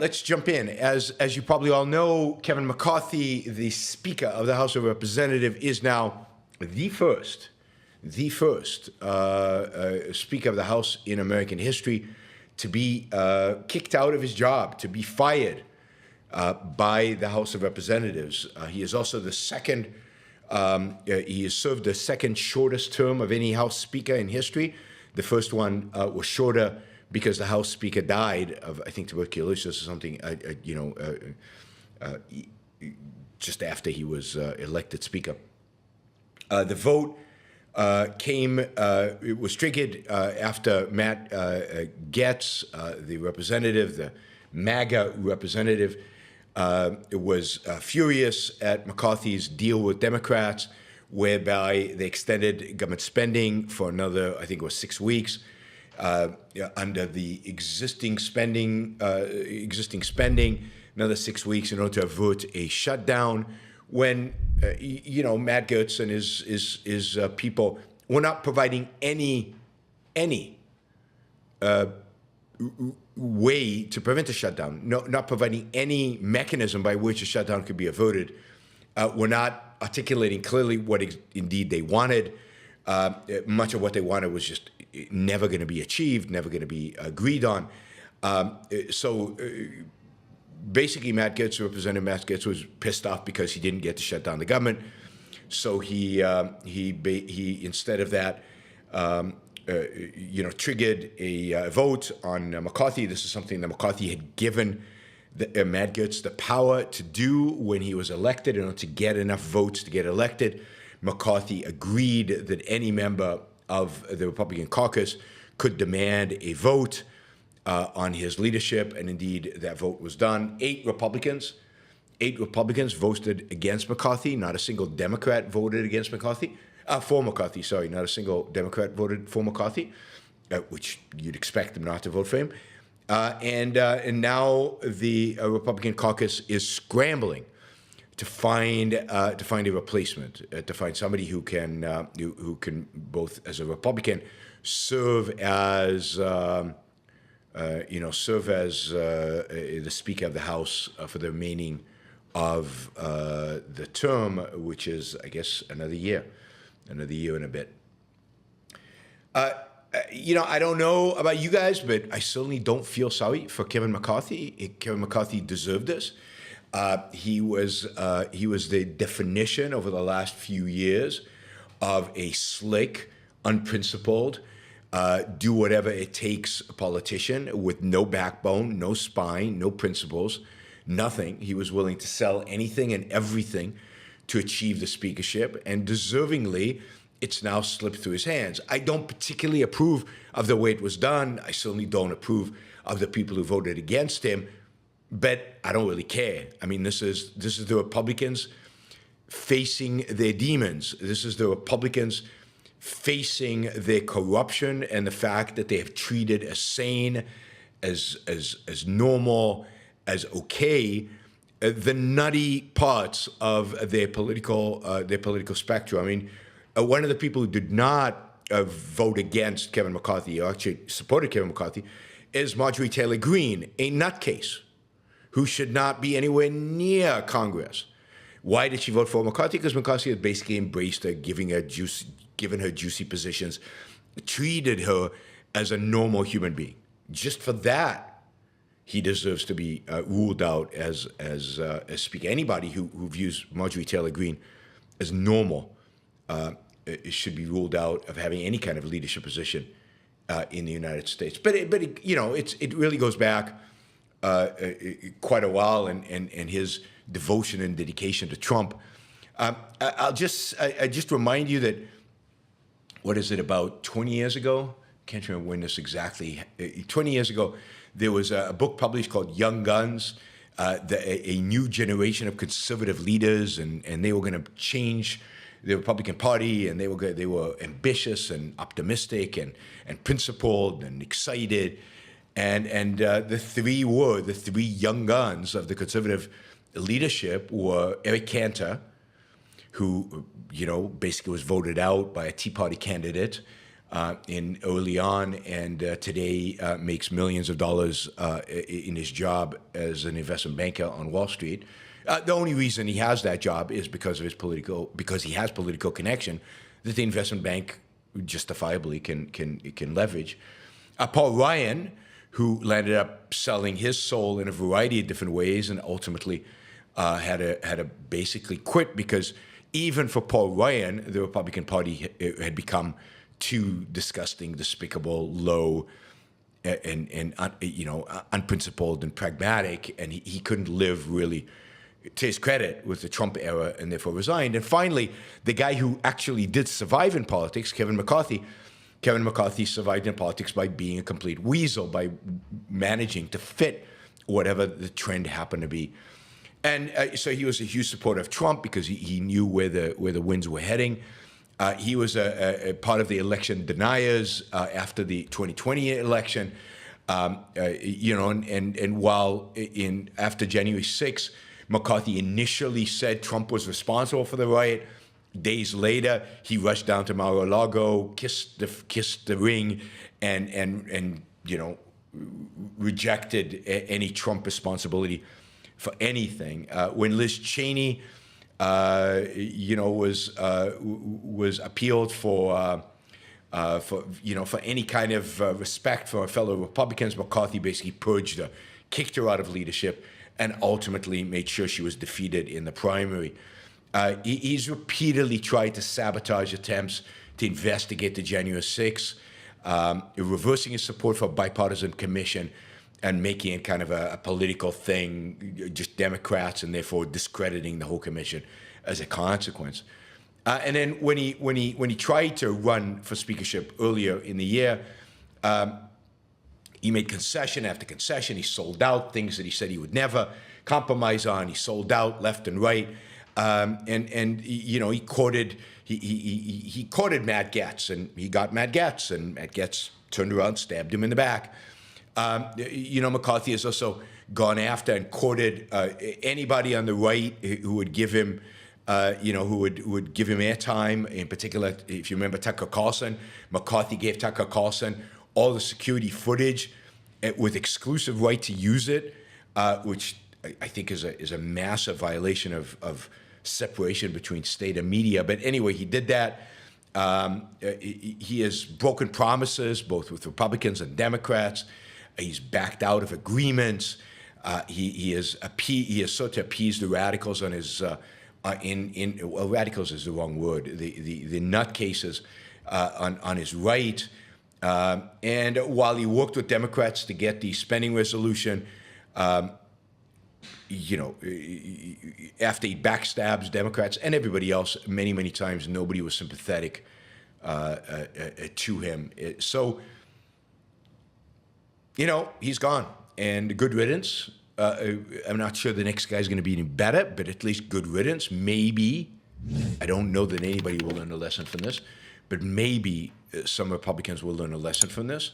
let's jump in. As you probably all know, Kevin McCarthy, the Speaker of the House of Representatives, is now the first Speaker of the House in American history to be kicked out of his job, to be fired by the House of Representatives. He is also the second. He has served the second shortest term of any House Speaker in history. The first one was shorter because the House Speaker died of, I think, tuberculosis or something, just after he was elected Speaker. The vote it was triggered after Matt Gaetz, the representative, the MAGA representative, was furious at McCarthy's deal with Democrats, whereby they extended government spending for another, I think it was 6 weeks, under the existing spending, another 6 weeks in order to avert a shutdown. When Matt Gaetz and his people were not providing any way to prevent a shutdown, not providing any mechanism by which a shutdown could be averted, were not articulating clearly what indeed they wanted. Much of what they wanted was just never going to be achieved, never going to be agreed on. Basically, Representative Matt Gaetz was pissed off because he didn't get to shut down the government. So he instead of that, triggered a vote on McCarthy. This is something that McCarthy had given Matt Gaetz the power to do when he was elected in order to get enough votes to get elected. McCarthy agreed that any member of the Republican caucus could demand a vote on his leadership, and indeed that vote was done. Eight Republicans voted against McCarthy. Not a single Democrat voted against McCarthy. For McCarthy, sorry, not a single Democrat voted for McCarthy, which you'd expect them not to vote for him. And now the Republican caucus is scrambling to find a replacement, to find somebody who can both as a Republican serve as the Speaker of the House for the remaining of the term, which is, I guess, another year and a bit. I don't know about you guys, but I certainly don't feel sorry for Kevin McCarthy. Kevin McCarthy deserved this. He was the definition over the last few years of a slick, unprincipled, do whatever it takes politician with no backbone, no spine, no principles, nothing. He was willing to sell anything and everything to achieve the speakership, and deservingly, it's now slipped through his hands. I don't particularly approve of the way it was done. I certainly don't approve of the people who voted against him, but I don't really care. I mean, this is the Republicans facing their demons. This is the Republicans facing their corruption and the fact that they have treated as sane, as normal, as okay, the nutty parts of their political spectrum. I mean, one of the people who did not vote against Kevin McCarthy, or actually supported Kevin McCarthy, is Marjorie Taylor Greene, a nutcase who should not be anywhere near Congress. Why did she vote for McCarthy? Because McCarthy had basically embraced her, given her juicy positions, treated her as a normal human being. Just for that, he deserves to be ruled out as Speaker. Anybody who views Marjorie Taylor Greene as normal should be ruled out of having any kind of leadership position in the United States. But it really goes back quite a while, and his devotion and dedication to Trump. I just remind you that, what is it, about 20 years ago? Can't remember when this exactly. 20 years ago, there was a book published called Young Guns, a new generation of conservative leaders, and they were going to change the Republican Party, and they were ambitious and optimistic and principled and excited, and the three young guns of the conservative leadership were Eric Cantor, who basically was voted out by a Tea Party candidate, in early on, and today makes millions of dollars in his job as an investment banker on Wall Street. The only reason he has that job is because he has political connection that the investment bank justifiably can leverage. Paul Ryan, who landed up selling his soul in a variety of different ways, and ultimately had to basically quit, because even for Paul Ryan, the Republican Party had become too disgusting, despicable, low, and unprincipled and pragmatic, and he couldn't live really, to his credit, with the Trump era, and therefore resigned. And finally, the guy who actually did survive in politics, Kevin McCarthy survived in politics by being a complete weasel, by managing to fit whatever the trend happened to be. And so he was a huge supporter of Trump because he knew where the winds were heading. He was a part of the election deniers after the 2020 election. And while after January 6th, McCarthy initially said Trump was responsible for the riot, days later he rushed down to Mar-a-Lago, kissed the ring, and rejected any Trump responsibility for anything. When Liz Cheney was appealed for any kind of respect for her fellow Republicans, McCarthy basically purged her, kicked her out of leadership, and ultimately made sure she was defeated in the primary. He's repeatedly tried to sabotage attempts to investigate the January 6th, reversing his support for a bipartisan commission and making it kind of a political thing, just Democrats, and therefore discrediting the whole commission as a consequence. And then when he tried to run for speakership earlier in the year, he made concession after concession. He sold out things that he said he would never compromise on. He sold out left and right, he courted Matt Gaetz, and he got Matt Gaetz, and Matt Gaetz turned around, stabbed him in the back. McCarthy has also gone after and courted anybody on the right who would give him, who would give him airtime. In particular, if you remember Tucker Carlson, McCarthy gave Tucker Carlson all the security footage with exclusive right to use it, which I think is a massive violation of separation between state and media. But anyway, he did that. He has broken promises both with Republicans and Democrats. He's backed out of agreements. He has sought to appease the radicals on his radicals is the wrong word. The nutcases on his right. And while he worked with Democrats to get the spending resolution, after he backstabs Democrats and everybody else many, many times, nobody was sympathetic to him. So, he's gone, and good riddance. I'm not sure the next guy's going to be any better, but at least good riddance. Maybe, I don't know that anybody will learn a lesson from this, but maybe some Republicans will learn a lesson from this.